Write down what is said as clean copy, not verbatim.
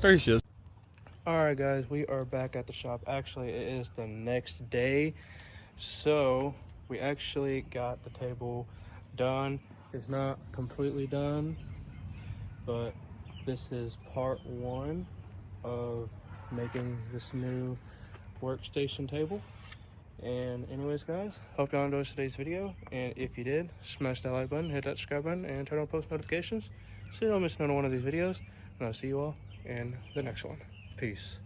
Gracious. Alright guys, we are back at the shop. Actually, it is the next day. So, we actually got the table done. It's not completely done, but this is part one of making this new workstation table. And anyways guys, hope y'all enjoyed today's video. And if you did, smash that like button, hit that subscribe button, and turn on post notifications so you don't miss another one of these videos. And I'll see you all in the next one. Peace.